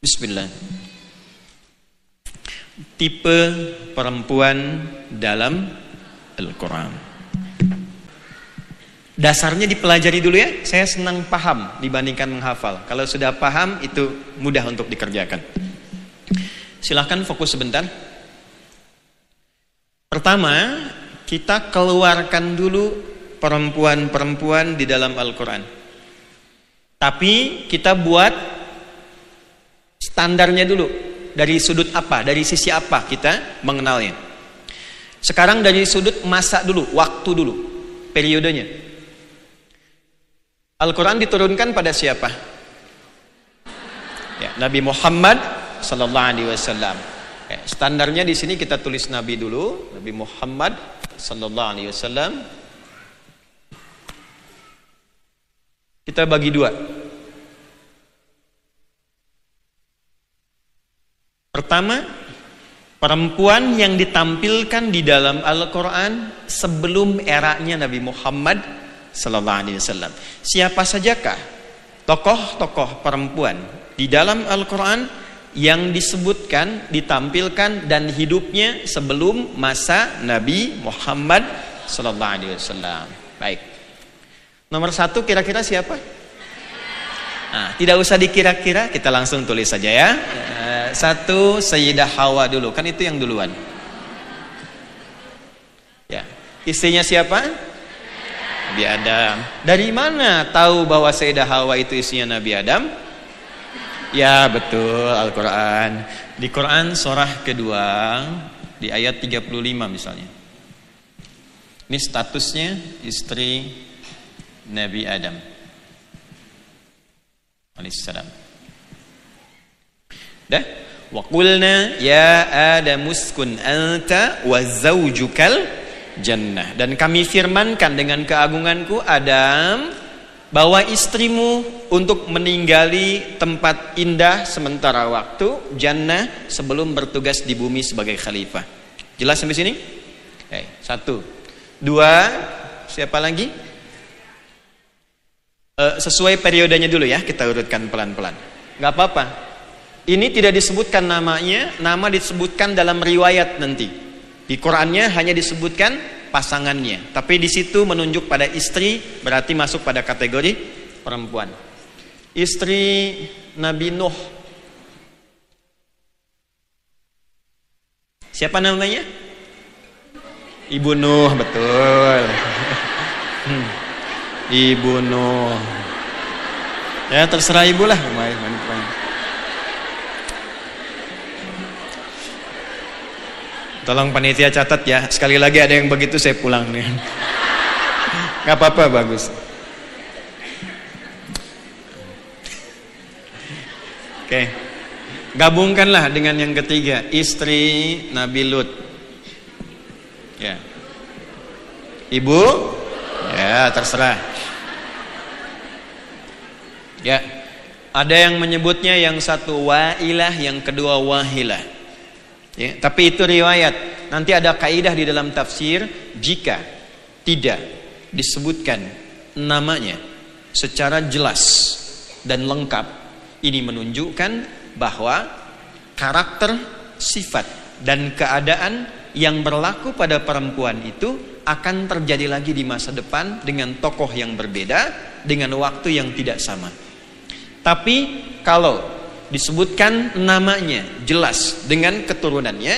Bismillah. Tipe perempuan dalam Al-Quran. Dasarnya dipelajari dulu ya. Saya senang paham dibandingkan menghafal. Kalau sudah paham itu mudah untuk dikerjakan. Silahkan fokus sebentar. Pertama, kita keluarkan dulu perempuan-perempuan di dalam Al-Quran. Tapi kita buat standarnya dulu. Dari sudut apa, dari sisi apa kita mengenalnya. Sekarang dari sudut masa dulu, waktu dulu, periodenya. Al-Quran diturunkan pada siapa? Ya, Nabi Muhammad sallallahu alaihi wasallam. Standarnya di sini kita tulis Nabi dulu, Nabi Muhammad sallallahu alaihi wasallam. Kita bagi dua. Pertama, perempuan yang ditampilkan di dalam Al-Quran sebelum eranya Nabi Muhammad sallallahu alaihi wasallam. Siapa sajakah tokoh-tokoh perempuan di dalam Al-Quran yang disebutkan, ditampilkan dan hidupnya sebelum masa Nabi Muhammad sallallahu alaihi wasallam. Baik. Nomor satu kira-kira siapa? Nah, tidak usah dikira-kira, kita langsung tulis saja ya. Satu, Sayyidah Hawa dulu, kan itu yang duluan. Ya, istrinya siapa? Nabi Adam. Dari mana tahu bahwa Sayyidah Hawa itu istrinya Nabi Adam? Ya betul, Al-Quran. Di Quran surah kedua, di ayat 35 misalnya. Ini statusnya istri Nabi Adam alaihissalam. Dah, wa qulna ya Adam uskun anta wa zawjukal jannah. Dan kami firmankan dengan keagunganku Adam, bahwa istrimu untuk meninggali tempat indah sementara waktu jannah sebelum bertugas di bumi sebagai khalifah. Jelas sampai sini? Okay, satu. Dua, siapa lagi? Sesuai periodenya dulu ya, kita urutkan pelan-pelan. Gak apa-apa. Ini tidak disebutkan namanya, nama disebutkan dalam riwayat nanti. Di Qurannya hanya disebutkan pasangannya, tapi di situ menunjuk pada istri, berarti masuk pada kategori perempuan. Istri Nabi Nuh. Siapa namanya? Ibu Nuh, betul. Ibu Nuh. Ya terserah ibu lah. Tolong panitia catat ya. Sekali lagi ada yang begitu saya pulang nih. Gak apa-apa, bagus. Oke. Gabungkanlah dengan yang ketiga, istri Nabi Lut. Ya. Ibu? Ya, terserah. Ya. Ada yang menyebutnya yang satu Wa'ilah, yang kedua Wahilah. Ya, tapi itu riwayat. Nanti ada kaidah di dalam tafsir, jika tidak disebutkan namanya secara jelas dan lengkap, ini menunjukkan bahwa karakter, sifat dan keadaan yang berlaku pada perempuan itu akan terjadi lagi di masa depan dengan tokoh yang berbeda, dengan waktu yang tidak sama. Tapi kalau disebutkan namanya jelas dengan keturunannya,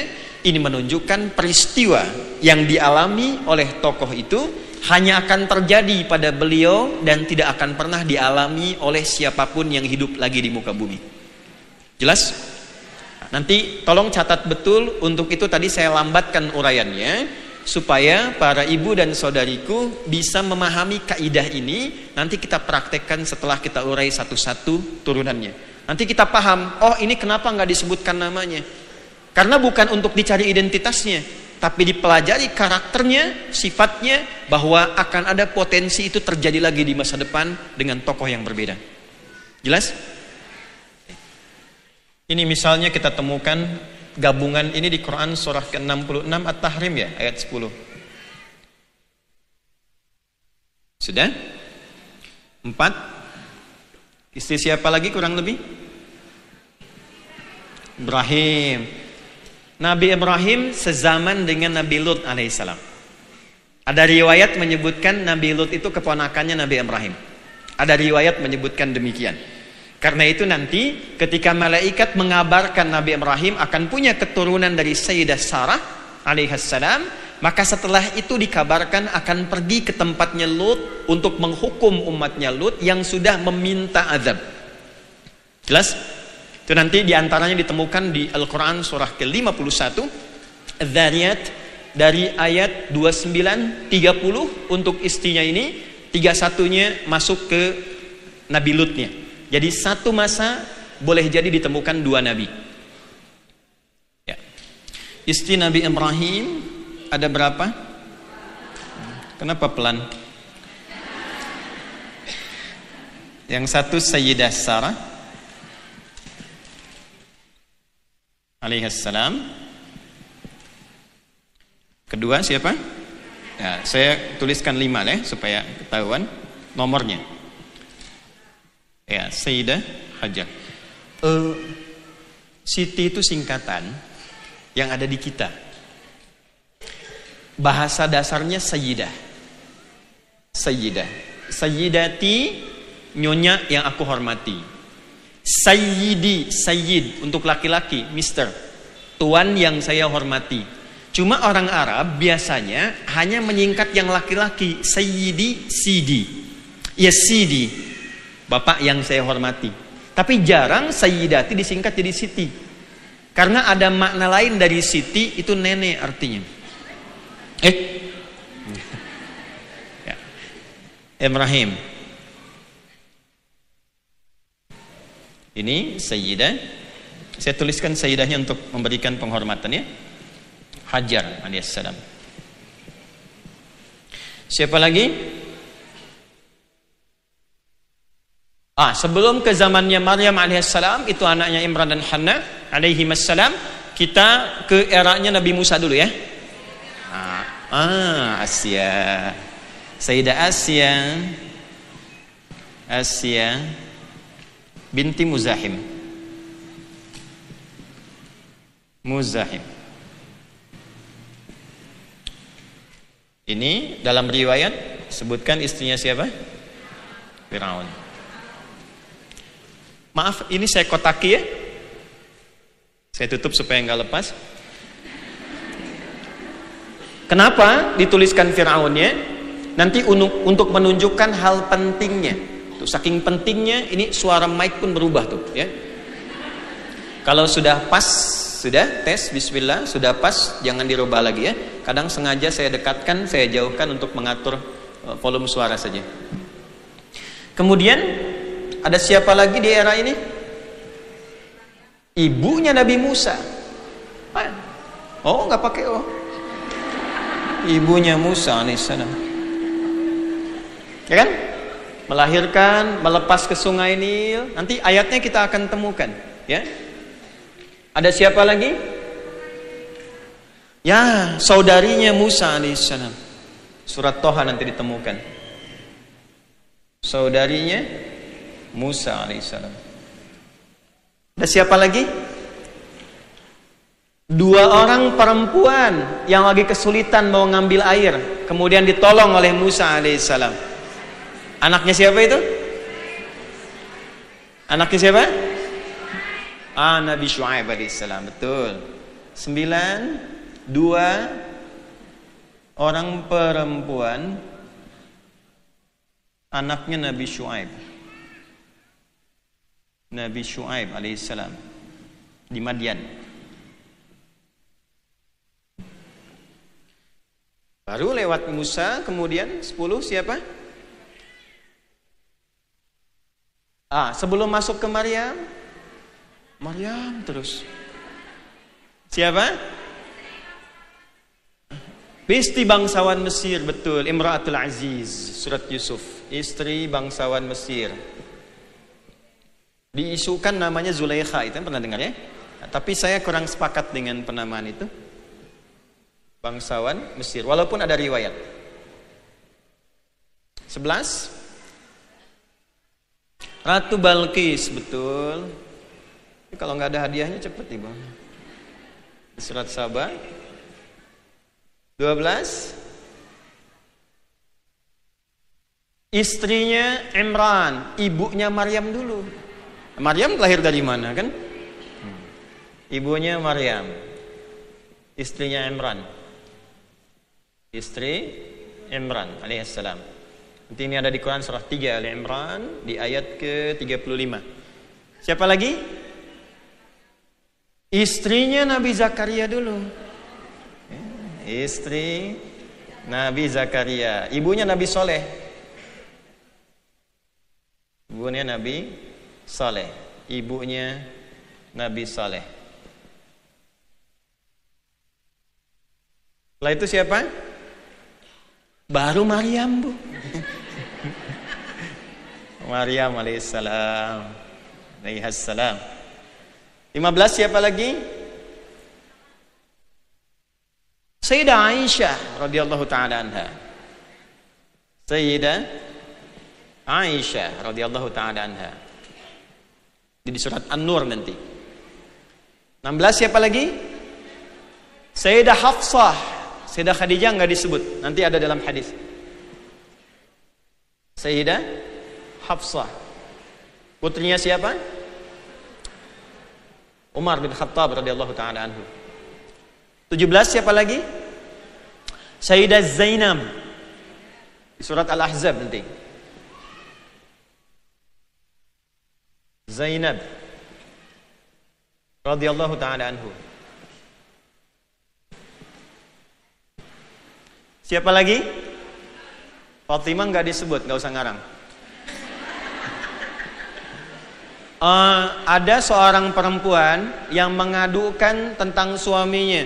ini menunjukkan peristiwa yang dialami oleh tokoh itu hanya akan terjadi pada beliau dan tidak akan pernah dialami oleh siapapun yang hidup lagi di muka bumi. Jelas? Nanti tolong catat betul. Untuk itu tadi saya lambatkan uraiannya supaya para ibu dan saudariku bisa memahami kaidah ini. Nanti kita praktekkan setelah kita urai satu-satu turunannya. Nanti kita paham, oh ini kenapa nggak disebutkan namanya? Karena bukan untuk dicari identitasnya, tapi dipelajari karakternya, sifatnya, bahwa akan ada potensi itu terjadi lagi di masa depan dengan tokoh yang berbeda. Jelas? Ini misalnya kita temukan gabungan ini di Quran surah ke-66 At-Tahrim ya, ayat 10. Sudah? 4. Istri siapa lagi kurang lebih? Ibrahim. Nabi Ibrahim sezaman dengan Nabi Lut alaihissalam. Ada riwayat menyebutkan Nabi Lut itu keponakannya Nabi Ibrahim. Ada riwayat menyebutkan demikian. Karena itu nanti ketika malaikat mengabarkan Nabi Ibrahim akan punya keturunan dari Sayyidah Sarah alaihissalam, maka setelah itu dikabarkan akan pergi ke tempatnya Lut untuk menghukum umatnya Lut yang sudah meminta azab. Jelas? Itu nanti diantaranya ditemukan di Al-Quran surah ke-51 Adz-Dzariyat dari ayat 29, 30 untuk istrinya ini, 31-nya masuk ke Nabi Lutnya. Jadi satu masa boleh jadi ditemukan dua nabi. Ya. Istri Nabi Ibrahim ada berapa? Kenapa pelan? Yang satu Sayyidah Sarah alaihissalam. Kedua siapa? Ya, saya tuliskan 5 ya supaya ketahuan nomornya. Ya, Sayyidah Hajar. Siti itu singkatan yang ada di kita. Bahasa dasarnya Sayyidah. Sayyidah. Sayyidati, nyonya yang aku hormati. Sayyidi, Sayyid untuk laki-laki, Mister, tuan yang saya hormati. Cuma orang Arab biasanya hanya menyingkat yang laki-laki, Sayyidi, Sidi. Ya Sidi, bapak yang saya hormati. Tapi jarang Sayyidati disingkat jadi Siti. Karena ada makna lain dari Siti, itu nenek artinya. Ya. Ibrahim. Ini Sayyidah. Saya tuliskan Sayyidahnya untuk memberikan penghormatan ya. Hajar alaihissalam. Siapa lagi? Sebelum ke zamannya Maryam alaihissalam, itu anaknya Imran dan Hannah alaihimassalam, kita ke eranya Nabi Musa dulu ya. Asya. Sayyidah Asya binti Muzahim. Ini dalam riwayat sebutkan istrinya siapa? Firaun. Maaf, ini saya kotaki ya. Saya tutup supaya nggak lepas. Kenapa dituliskan Firaunnya? Nanti untuk menunjukkan hal pentingnya. Tuh, saking pentingnya ini suara mic pun berubah tuh ya. Kalau sudah pas, sudah tes bismillah, sudah pas, jangan dirubah lagi ya. Kadang sengaja saya dekatkan, saya jauhkan untuk mengatur volume suara saja. Kemudian ada siapa lagi di era ini? Ibunya Nabi Musa. Oh, nggak pakai oh. Ibunya Musa alaihissalam. Ya kan? Melahirkan, melepas ke sungai Nil. Nanti ayatnya kita akan temukan, ya. Ada siapa lagi? Ya, saudarinya Musa alaihissalam. Surat Toha nanti ditemukan. Saudarinya Musa alaihissalam. Ada siapa lagi? 2 orang perempuan yang lagi kesulitan mau ngambil air, kemudian ditolong oleh Musa alaihissalam. Anaknya siapa itu? Anaknya siapa? Nabi Syuaib alaihissalam, betul. 2 orang perempuan anaknya Nabi Syuaib. Nabi Syuaib alaihissalam di Madian. Baru lewat Musa, kemudian 10 siapa? Sebelum masuk ke Maryam terus. Siapa? Istri bangsawan Mesir, betul. Imra'atul Aziz, surat Yusuf. Istri bangsawan Mesir. Diisukan namanya Zulaikha, itu pernah dengar ya? Tapi saya kurang sepakat dengan penamaan itu. Bangsawan Mesir, walaupun ada riwayat. 11. Ratu Balqis, betul. Kalau nggak ada hadiahnya cepet Ibu. Surat Saba 12. Istrinya Imran, ibunya Maryam dulu. Maryam lahir dari mana kan? Ibunya Maryam, istrinya Imran. Istri Imran alaihissalam. Nanti ini ada di Quran surah 3 Ali Imran di ayat ke-35. Siapa lagi? Istrinya Nabi Zakaria dulu. Istri Nabi Zakaria, ibunya Nabi Soleh. Ibunya Nabi Soleh, ibunya Nabi Soleh. Setelah itu siapa? Baru Maryam, Bu. Maryam alaihissalam. 15 siapa lagi? Sayyidah Aisyah radhiyallahu taala anha. Sayyidah Aisyah radhiyallahu taala anha. Di surat An-Nur nanti. 16 siapa lagi? Sayyidah Hafsah. Sayyidah Khadijah enggak disebut, nanti ada dalam hadis. Sayyidah Hafsah. Putrinya siapa? Umar bin Khattab radhiyallahu taala anhu. 17 siapa lagi? Sayyidah Zainab. Di surat Al-Ahzab nanti. Zainab radhiyallahu taala anhu. Siapa lagi? Fatimah enggak disebut, enggak usah ngarang. Ada seorang perempuan yang mengadukan tentang suaminya.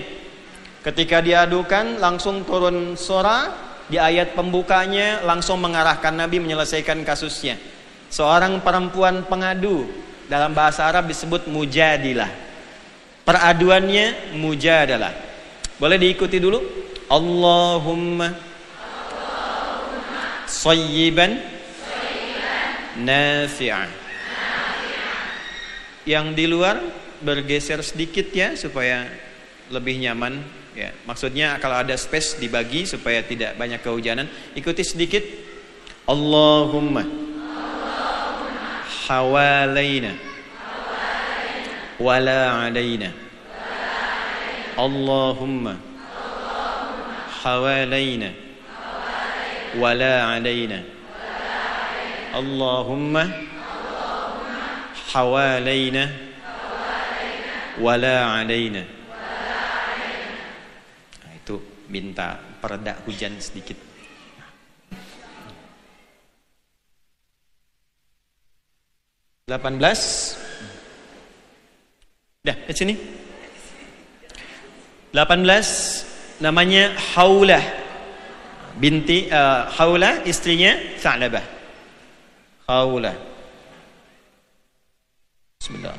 Ketika diadukan langsung turun surah di ayat pembukanya, langsung mengarahkan Nabi menyelesaikan kasusnya. Seorang perempuan pengadu, dalam bahasa Arab disebut mujadilah. Peraduannya mujadalah. Boleh diikuti dulu? Allahumma sayyiban nafi'an. Yang di luar bergeser sedikit ya supaya lebih nyaman ya. Maksudnya kalau ada space dibagi supaya tidak banyak kehujanan. Ikuti sedikit. Allahumma hawalaina wala alaina. Allahumma hawalaina wala alaina. Allahumma hawalaina wala alaina. Nah, itu minta pereda hujan sedikit. Delapan belas. Dah, ke sini. 18 namanya Haulah binti Haulah istrinya Sa'labah. Haulah. Sebentar.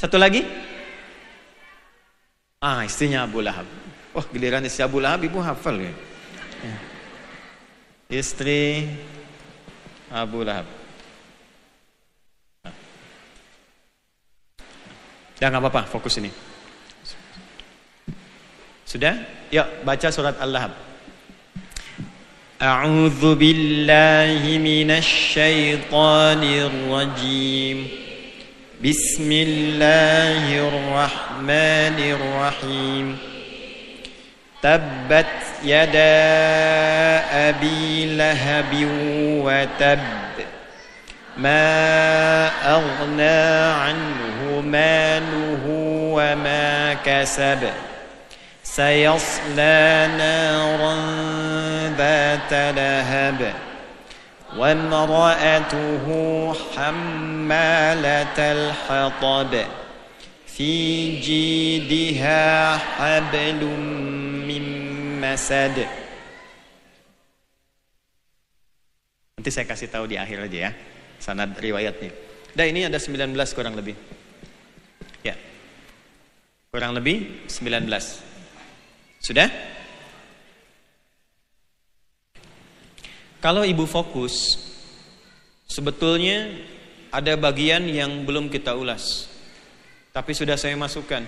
Satu lagi? Istrinya Abu Lahab. Oh, giliran istri Abu Lahab ibu hafal ya. Istri Abu Lahab. Ya nggak apa-apa, fokus ini. Sudah? Yuk baca surat Al-Lahab. A'udzu billahi minasy syaithanir rajim. Bismillahirrahmanirrahim. Tabbat yada abi lahabin wa tab. ما أغنى عنه ماله وما كسب سيصلى نارا ذات لهب وامرأته حمالة الحطب في جيدها حبل من مسد. Nanti saya kasih tahu di akhir aja ya sanad riwayatnya. Ini ada 19 kurang lebih. Ya. Kurang lebih 19. Sudah? Kalau ibu fokus Sebetulnya ada bagian yang belum kita ulas, tapi sudah saya masukkan.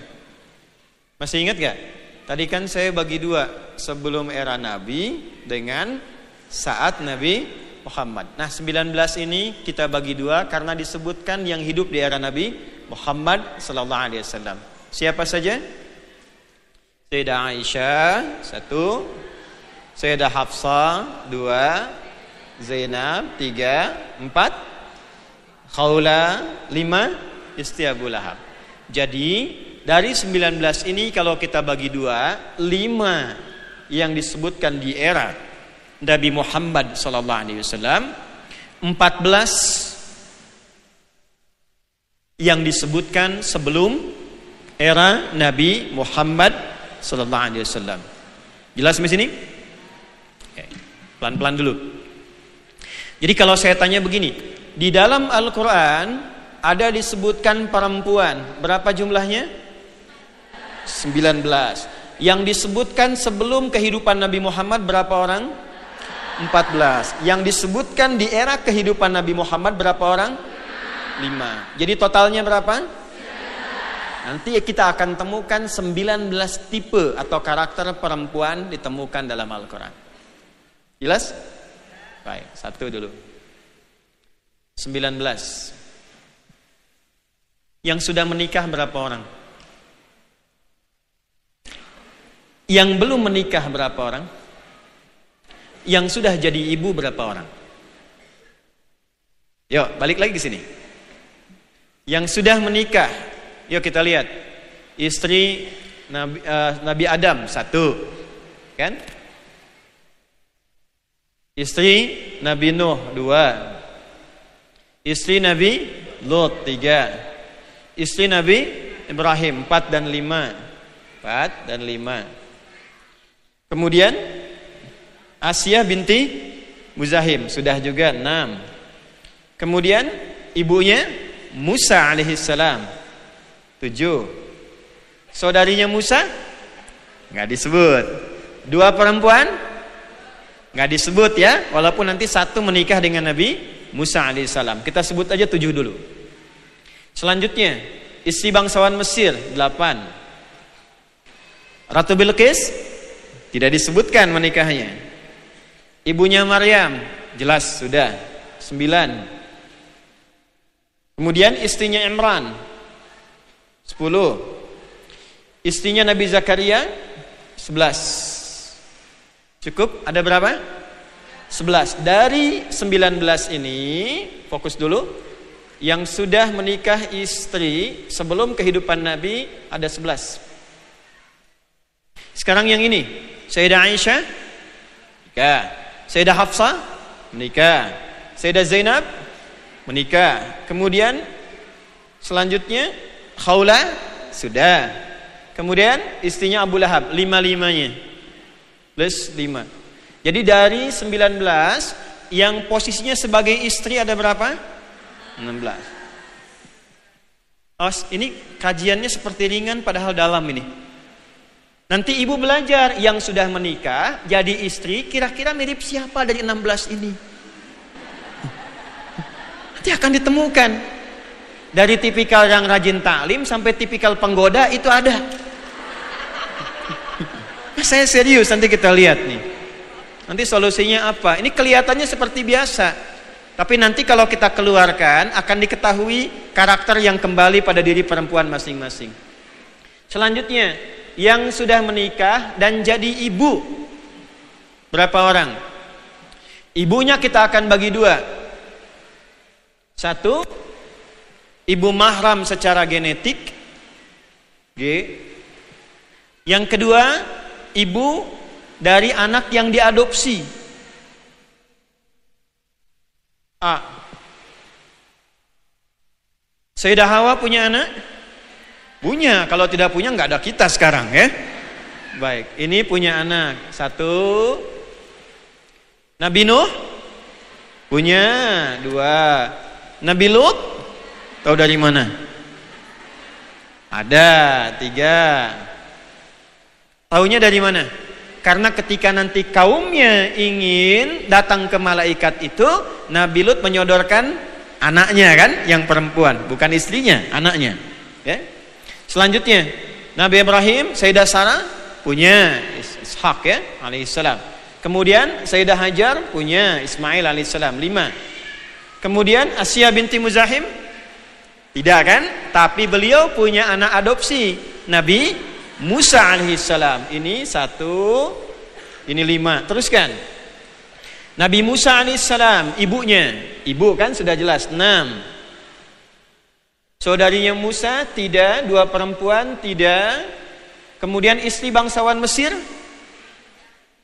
Masih ingat gak? Tadi kan saya bagi dua, sebelum era Nabi dengan saat Nabi Muhammad. Nah 19 ini kita bagi dua karena disebutkan yang hidup di era Nabi Muhammad sallallahu alaihi wasallam. Siapa saja? Sayyidah Aisyah 1, Sayyidah Hafsah 2, Zainab 3, 4, Khawla 5, Istri Abu Lahab. Jadi dari 19 ini kalau kita bagi dua, 5 yang disebutkan di era Nabi Muhammad sallallahu alaihi wasallam, 14 yang disebutkan sebelum era Nabi Muhammad sallallahu alaihi wasallam. Jelas sampai sini? Oke. Pelan-pelan dulu. Jadi kalau saya tanya begini, di dalam Al-Quran ada disebutkan perempuan, berapa jumlahnya? 19. Yang disebutkan sebelum kehidupan Nabi Muhammad berapa orang? 14. Yang disebutkan di era kehidupan Nabi Muhammad berapa orang? 5. Jadi totalnya berapa? Nanti kita akan temukan 19 tipe atau karakter perempuan ditemukan dalam Al-Quran. Jelas? Baik, 1 dulu. 19. Yang sudah menikah berapa orang? Yang belum menikah berapa orang? Yang sudah jadi ibu berapa orang? Yuk, balik lagi ke sini. Yang sudah menikah, yuk kita lihat. Istri Nabi Adam 1, kan? Istri Nabi Nuh 2, istri Nabi Lot 3, istri Nabi Ibrahim 4 dan 5. 4 dan 5. Kemudian Asia binti Muzahim sudah juga 6. Kemudian ibunya Musa alaihissalam 7. Saudarinya Musa nggak disebut. 2 perempuan nggak disebut ya, walaupun nanti 1 menikah dengan Nabi Musa alaihissalam. Kita sebut aja 7 dulu. Selanjutnya istri bangsawan Mesir 8. Ratu Bilqis tidak disebutkan menikahnya. Ibunya Maryam jelas sudah 9. Kemudian istrinya Imran 10. Istrinya Nabi Zakaria 11. Cukup? Ada berapa? 11. Dari 19 ini, fokus dulu. Yang sudah menikah istri sebelum kehidupan Nabi ada 11. Sekarang yang ini, Sayyidah Aisyah menikah, Sayyidah Hafsah menikah, Sayyidah Zainab menikah. Kemudian selanjutnya Khawla sudah. Kemudian istrinya Abu Lahab, 5-5-nya. Plus 5. Jadi dari 19 yang posisinya sebagai istri ada berapa? 16. Oh, ini kajiannya seperti ringan padahal dalam ini. Nanti ibu belajar yang sudah menikah jadi istri kira-kira mirip siapa dari 16 ini. Nanti akan ditemukan. Dari tipikal yang rajin taklim sampai tipikal penggoda itu ada. Saya serius, nanti kita lihat nih. Nanti solusinya apa? Ini kelihatannya seperti biasa, tapi nanti kalau kita keluarkan akan diketahui karakter yang kembali pada diri perempuan masing-masing. Selanjutnya, yang sudah menikah dan jadi ibu berapa orang? Ibunya kita akan bagi 2. 1, ibu mahram secara genetik, G. Yang kedua, ibu dari anak yang diadopsi, A. Sayyidah Hawa punya anak? Punya. Kalau tidak punya nggak ada kita sekarang ya. Baik, ini punya anak 1. Nabi Nuh punya 2. Nabi Lut tahu dari mana? Ada 3. Taunya dari mana? Karena ketika nanti kaumnya ingin datang ke malaikat itu, Nabi Lut menyodorkan anaknya kan, yang perempuan, bukan istrinya, anaknya. Ya. Selanjutnya, Nabi Ibrahim, Sayyidah Sarah punya Ishak ya, alaihissalam. Kemudian Sayyidah Hajar punya Ismail alaihissalam, 5. Kemudian Asya binti Muzahim, tidak kan? Tapi beliau punya anak adopsi, Nabi Musa alaihissalam. Ini 1, ini 5. Teruskan. Nabi Musa alaihissalam, ibunya, ibu kan sudah jelas, 6. Saudarinya Musa, tidak. 2 perempuan, tidak. Kemudian istri bangsawan Mesir,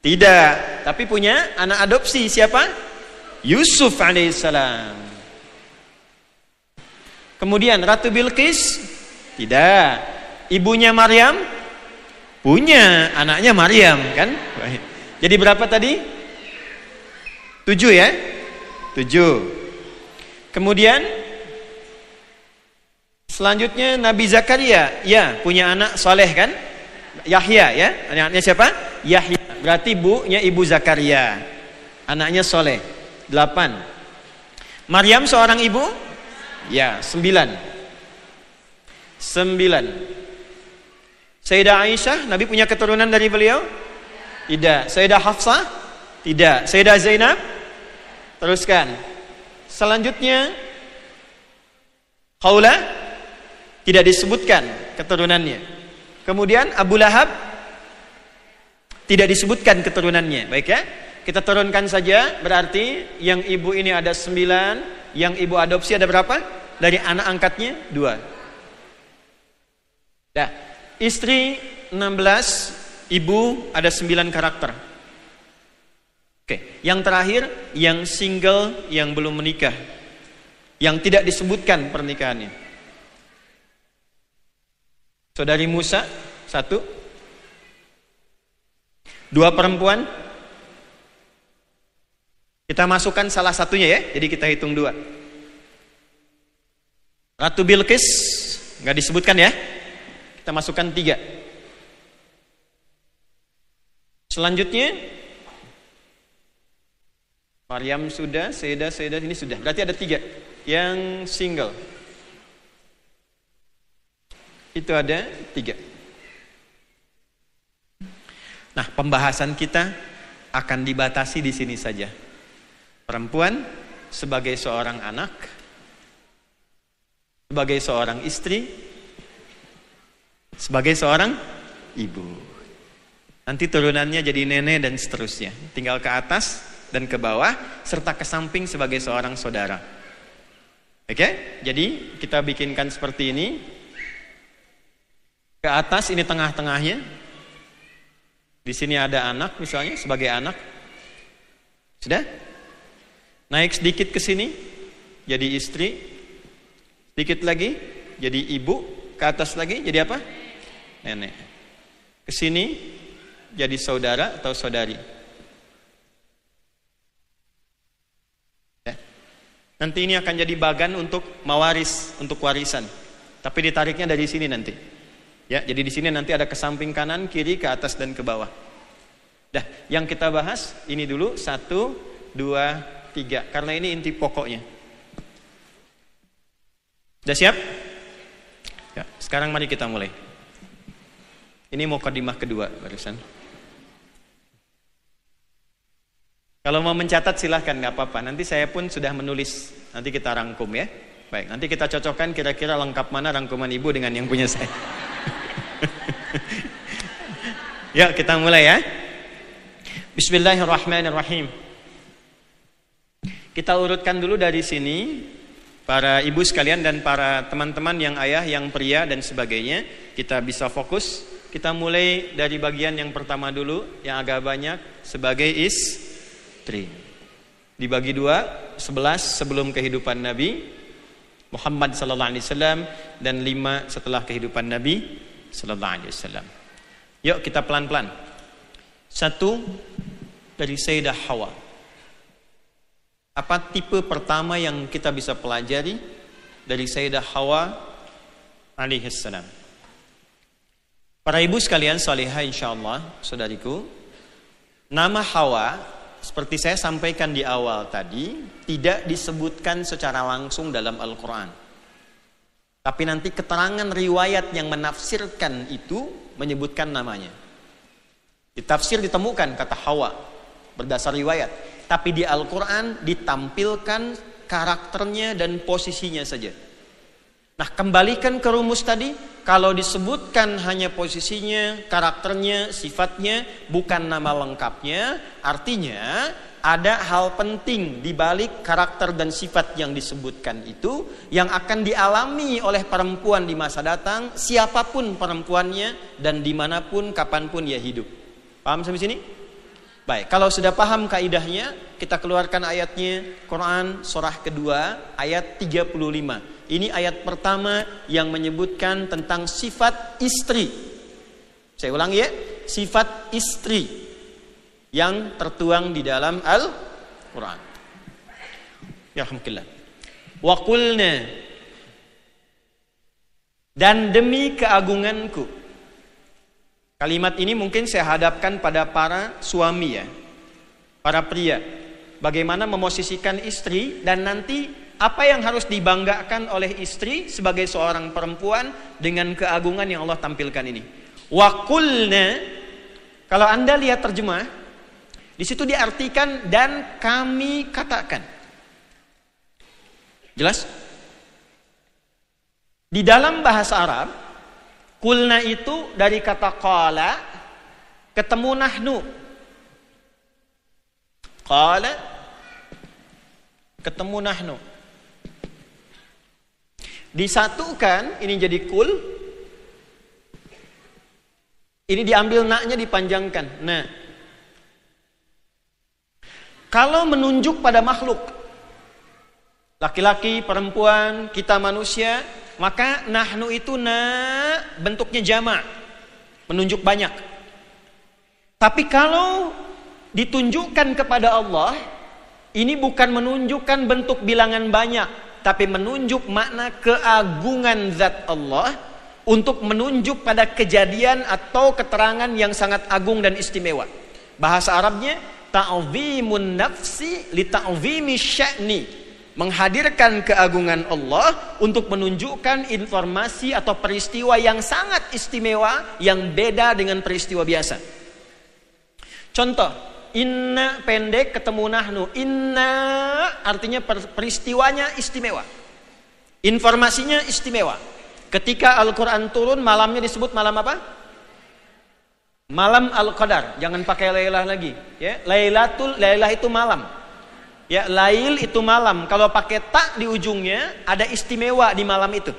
tidak. Tapi punya anak adopsi, siapa? Yusuf alaihissalam. Kemudian Ratu Bilqis, tidak. Ibunya Maryam, punya anaknya Maryam kan. Jadi berapa tadi? 7 ya, 7. Kemudian selanjutnya Nabi Zakaria, ya punya anak soleh kan, Yahya ya, anaknya siapa? Yahya. Berarti ibunya Ibu Zakaria, anaknya soleh. 8. Maryam seorang ibu, ya 9. Sayyidah Aisyah, Nabi punya keturunan dari beliau? Tidak. Sayyidah Hafsah? Tidak. Sayyidah Zainab? Teruskan. Selanjutnya Khawlah, tidak disebutkan keturunannya. Kemudian Abu Lahab, tidak disebutkan keturunannya. Baik ya, kita turunkan saja. Berarti yang ibu ini ada 9, yang ibu adopsi ada berapa? Dari anak angkatnya 2. Dah. Istri 16, ibu ada 9 karakter. Oke, yang terakhir yang single, yang belum menikah, yang tidak disebutkan pernikahannya. Saudari Musa 1, 2 perempuan. Kita masukkan salah satunya ya, jadi kita hitung 2. Ratu Bilqis nggak disebutkan ya, kita masukkan 3. Selanjutnya Maryam sudah, Sayyidah ini sudah. Berarti ada 3 yang single. Itu ada 3. Nah, pembahasan kita akan dibatasi di sini saja. Perempuan sebagai seorang anak, sebagai seorang istri, sebagai seorang ibu. Nanti turunannya jadi nenek dan seterusnya. Tinggal ke atas dan ke bawah, serta ke samping sebagai seorang saudara. Oke? Jadi kita bikinkan seperti ini. Ke atas ini tengah-tengahnya. Di sini ada anak misalnya, sebagai anak. Sudah? Naik sedikit ke sini, jadi istri. Sedikit lagi, jadi ibu. Ke atas lagi, jadi apa? Nenek. Ke sini, jadi saudara atau saudari. Nanti ini akan jadi bagan untuk mawaris, untuk warisan. Tapi ditariknya dari sini nanti. Ya, jadi di sini nanti ada ke samping kanan, kiri, ke atas dan ke bawah. Dah, yang kita bahas ini dulu 1, 2, 3. Karena ini inti pokoknya. Sudah siap? Ya, sekarang mari kita mulai. Ini mukadimah kedua barusan. Kalau mau mencatat silahkan, nggak apa-apa. Nanti saya pun sudah menulis. Nanti kita rangkum ya. Baik, nanti kita cocokkan kira-kira lengkap mana rangkuman ibu dengan yang punya saya. Yuk kita mulai ya. Bismillahirrahmanirrahim. Kita urutkan dulu dari sini, para ibu sekalian dan para teman-teman yang ayah, yang pria dan sebagainya. Kita bisa fokus. Kita mulai dari bagian yang pertama dulu, yang agak banyak, sebagai istri. Dibagi 2, 11 sebelum kehidupan Nabi Muhammad sallallahu alaihi wasallam dan 5 setelah kehidupan Nabi sallallahu alaihi wasallam. Yuk kita pelan-pelan. 1 dari Sayyidah Hawa. Apa tipe pertama yang kita bisa pelajari dari Sayyidah Hawa alaihi salam? Para ibu sekalian salihah insyaallah, saudariku, Nama Hawa, seperti saya sampaikan di awal tadi, tidak disebutkan secara langsung dalam Al-Quran. Tapi nanti keterangan riwayat yang menafsirkan itu menyebutkan namanya. Di tafsir ditemukan kata Hawa berdasar riwayat. Tapi di Al-Quran ditampilkan karakternya dan posisinya saja. Nah, kembalikan ke rumus tadi. Kalau disebutkan hanya posisinya, karakternya, sifatnya, bukan nama lengkapnya, artinya ada hal penting di balik karakter dan sifat yang disebutkan itu yang akan dialami oleh perempuan di masa datang, siapapun perempuannya dan dimanapun, kapanpun ia hidup. Paham sampai sini? Baik, kalau sudah paham kaidahnya, kita keluarkan ayatnya. Quran surah kedua ayat 35. Ini ayat pertama yang menyebutkan tentang sifat istri. Saya ulangi ya, sifat istri yang tertuang di dalam Al-Quran. Ya alhamdulillah. Wa qulna, dan demi keagunganku. Kalimat ini mungkin saya hadapkan pada para suami ya, para pria. Bagaimana memosisikan istri dan nanti apa yang harus dibanggakan oleh istri sebagai seorang perempuan dengan keagungan yang Allah tampilkan ini. Wa qulna, kalau Anda lihat terjemah, di situ diartikan dan kami katakan. Jelas? Di dalam bahasa Arab, qulna itu dari kata qala ketemu nahnu. Qala ketemu nahnu. Disatukan, ini jadi kul. Ini diambil naknya dipanjangkan. Nah, kalau menunjuk pada makhluk, laki-laki, perempuan, kita manusia, maka nahnu itu bentuknya jamak, menunjuk banyak. Tapi kalau ditunjukkan kepada Allah, ini bukan menunjukkan bentuk bilangan banyak, tapi menunjuk makna keagungan zat Allah untuk menunjuk pada kejadian atau keterangan yang sangat agung dan istimewa. Bahasa Arabnya ta'zimun nafsi li ta'zimi sya'ni, menghadirkan keagungan Allah untuk menunjukkan informasi atau peristiwa yang sangat istimewa yang beda dengan peristiwa biasa. Contoh, inna pendek ketemu nahnu. Inna artinya peristiwanya istimewa, informasinya istimewa. Ketika Al-Quran turun, malamnya disebut malam apa? Malam Al-Qadar. Jangan pakai Lailah lagi ya. Lailah itu malam ya, lail itu malam. Kalau pakai tak di ujungnya, ada istimewa di malam itu.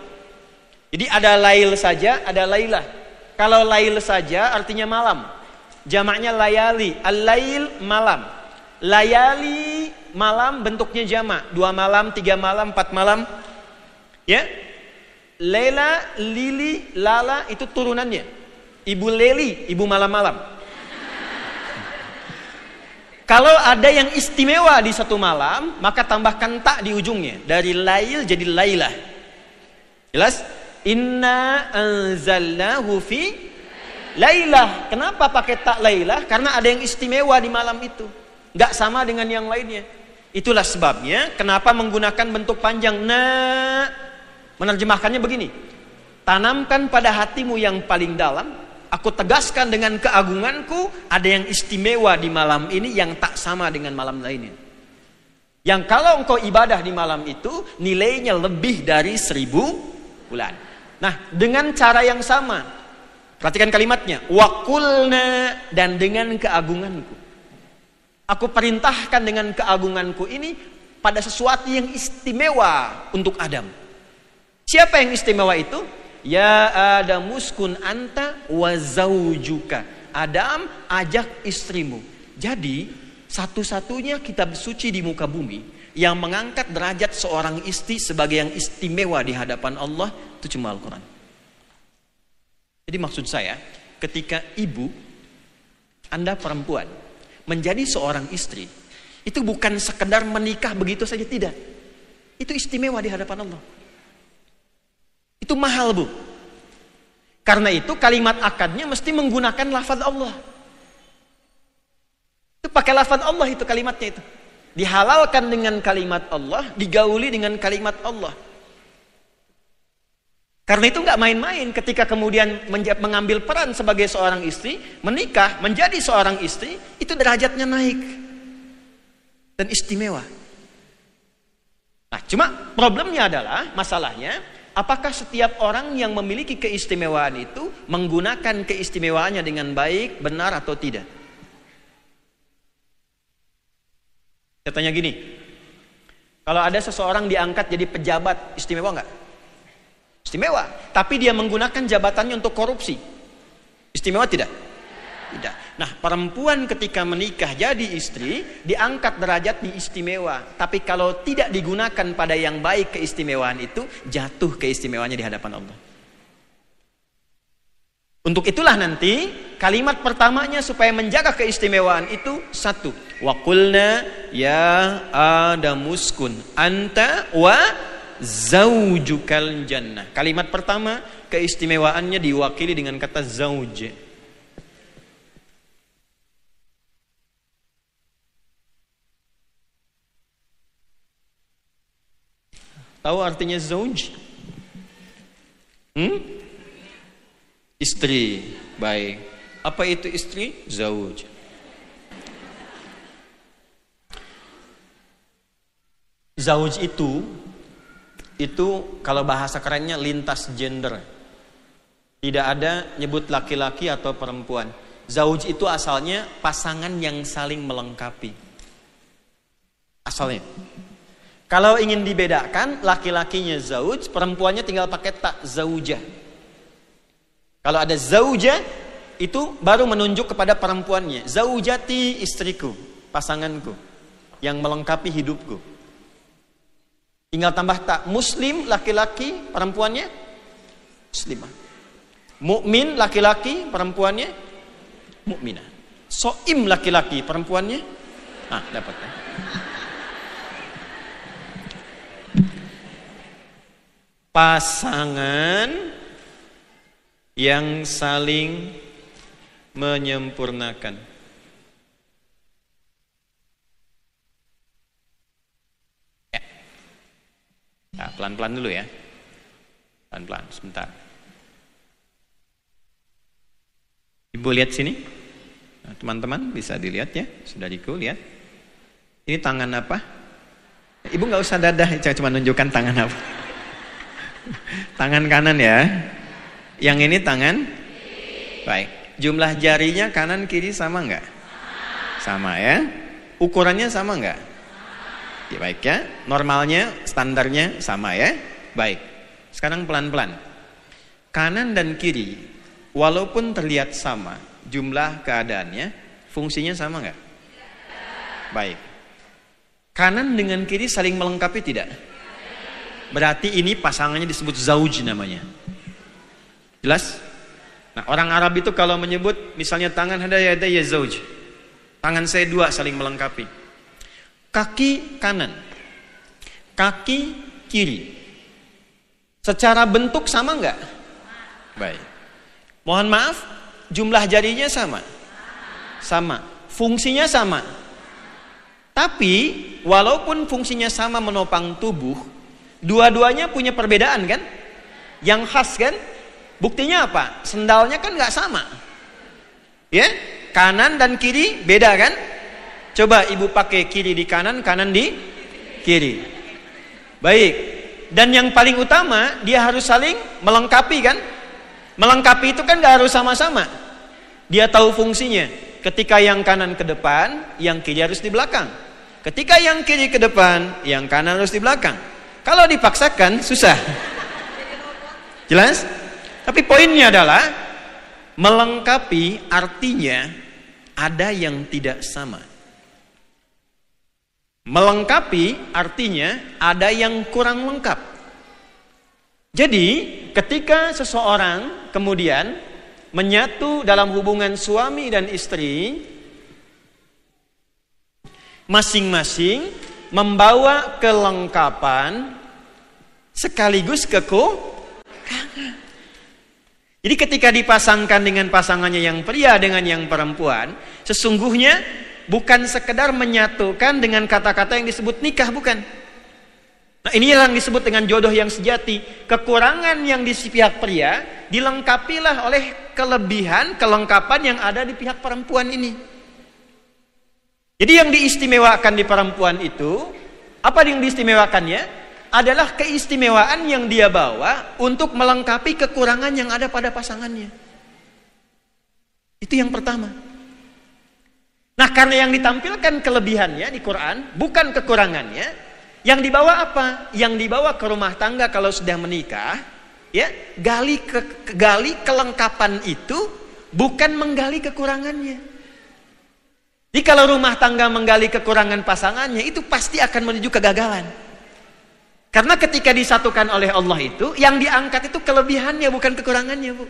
Jadi ada lail saja, ada lailah. Kalau lail saja artinya malam, jamaknya layali. Al-lail malam, layali malam, bentuknya jamak, 2 malam, 3 malam, 4 malam ya. Lela, lili, lala itu turunannya. Ibu Leli, ibu malam-malam. Kalau ada yang istimewa di satu malam, maka tambahkan tak di ujungnya. Dari lail jadi lailah. Jelas? Inna anzalnahu fi lailah. Kenapa pakai tak lailah? Karena ada yang istimewa di malam itu, nggak sama dengan yang lainnya. Itulah sebabnya kenapa menggunakan bentuk panjang. Menerjemahkannya begini: tanamkan pada hatimu yang paling dalam, aku tegaskan dengan keagunganku, ada yang istimewa di malam ini yang tak sama dengan malam lainnya. Yang kalau engkau ibadah di malam itu, nilainya lebih dari 1000 bulan. Nah, dengan cara yang sama, perhatikan kalimatnya, waqulna, dan dengan keagunganku. Aku perintahkan dengan keagunganku ini pada sesuatu yang istimewa untuk Adam. Siapa yang istimewa itu? Ya Adam uskun anta wa zaujuka. Adam, ajak istrimu. Jadi satu-satunya kitab suci di muka bumi yang mengangkat derajat seorang istri sebagai yang istimewa di hadapan Allah itu cuma Al-Quran. Jadi maksud saya, ketika ibu, Anda perempuan, menjadi seorang istri, itu bukan sekedar menikah begitu saja, tidak. Itu istimewa di hadapan Allah. Itu mahal, Bu. Karena itu kalimat akadnya mesti menggunakan lafaz Allah. Itu pakai lafaz Allah itu kalimatnya itu. Dihalalkan dengan kalimat Allah, digauli dengan kalimat Allah. Karena itu nggak main-main ketika kemudian mengambil peran sebagai seorang istri, menikah, menjadi seorang istri, itu derajatnya naik. Dan istimewa. Nah, cuma problemnya adalah, masalahnya, apakah setiap orang yang memiliki keistimewaan itu menggunakan keistimewaannya dengan baik, benar atau tidak? Saya tanya gini, kalau ada seseorang diangkat jadi pejabat, istimewa nggak? Istimewa, tapi dia menggunakan jabatannya untuk korupsi. Istimewa tidak? Tidak. Nah, perempuan ketika menikah jadi istri, diangkat derajat di istimewa. Tapi kalau tidak digunakan pada yang baik keistimewaan itu, jatuh keistimewaannya di hadapan Allah. Untuk itulah nanti, kalimat pertamanya supaya menjaga keistimewaan itu, satu. Wa qulna ya Adamuskun anta wa zaujukal jannah. Kalimat pertama keistimewaannya diwakili dengan kata zauj. Tahu artinya zauj? Istri. Baik. Apa itu istri? Zauj. Zauj itu kalau bahasa kerennya lintas gender. Tidak ada nyebut laki-laki atau perempuan. Zauj itu asalnya pasangan yang saling melengkapi. Asalnya. Kalau ingin dibedakan, laki-lakinya zauj, perempuannya tinggal pakai tak, zaujah. Kalau ada zaujah, itu baru menunjuk kepada perempuannya. Zaujati, istriku, pasanganku, yang melengkapi hidupku. Tinggal tambah tak, muslim, laki-laki, perempuannya muslimah. Mukmin, laki-laki, perempuannya mukminah. Soim, laki-laki, perempuannya dapat ya. Pasangan yang saling menyempurnakan. Ya. Nah, pelan-pelan dulu ya. Pelan-pelan, sebentar. Ibu lihat sini. Nah, teman-teman bisa dilihat ya. Saudariku lihat. Ini tangan apa? Ibu nggak usah dadah, cuma nunjukkan tangan apa. Tangan kanan ya. Yang ini tangan. Baik. Jumlah jarinya kanan kiri sama enggak? Sama ya. Ukurannya sama enggak? Ya, baik ya. Normalnya, standarnya sama ya. Baik. Sekarang pelan-pelan. Kanan dan kiri, walaupun terlihat sama jumlah keadaannya, fungsinya sama enggak? Baik. Kanan dengan kiri saling melengkapi tidak? Berarti ini pasangannya disebut zauj namanya. Jelas? Nah, orang Arab itu kalau menyebut misalnya tangan ada ya zauj. Tangan saya dua saling melengkapi. Kaki kanan, kaki kiri. Secara bentuk sama enggak? Baik. Mohon maaf, jumlah jarinya sama? Sama. Fungsinya sama. Tapi walaupun fungsinya sama menopang tubuh, dua-duanya punya perbedaan kan? Yang khas kan? Buktinya apa? Sendalnya kan nggak sama. Ya? Kanan dan kiri beda kan? Coba ibu pakai kiri di kanan, kanan di kiri. Baik. Dan yang paling utama, dia harus saling melengkapi kan? Melengkapi itu kan nggak harus sama-sama. Dia tahu fungsinya. Ketika yang kanan ke depan, yang kiri harus di belakang. Ketika yang kiri ke depan, yang kanan harus di belakang. Kalau dipaksakan, susah. Jelas? Tapi poinnya adalah, melengkapi artinya ada yang tidak sama. Melengkapi artinya ada yang kurang lengkap. Jadi, ketika seseorang kemudian menyatu dalam hubungan suami dan istri, masing-masing membawa kelengkapan sekaligus kekurangan. Jadi ketika dipasangkan dengan pasangannya yang pria dengan yang perempuan, sesungguhnya bukan sekedar menyatukan dengan kata-kata yang disebut nikah, bukan. Nah, ini yang disebut dengan jodoh yang sejati. Kekurangan yang di pihak pria dilengkapilah oleh kelebihan, kelengkapan yang ada di pihak perempuan ini. Jadi yang diistimewakan di perempuan itu, apa yang diistimewakannya? Adalah keistimewaan yang dia bawa untuk melengkapi kekurangan yang ada pada pasangannya. Itu yang pertama. Nah, karena yang ditampilkan kelebihannya di Quran, bukan kekurangannya, yang dibawa apa? Yang dibawa ke rumah tangga kalau sudah menikah, ya, gali kelengkapan itu, bukan menggali kekurangannya. Jadi kalau rumah tangga menggali kekurangan pasangannya, itu pasti akan menuju kegagalan. Karena ketika disatukan oleh Allah itu, yang diangkat itu kelebihannya, bukan kekurangannya, Bu.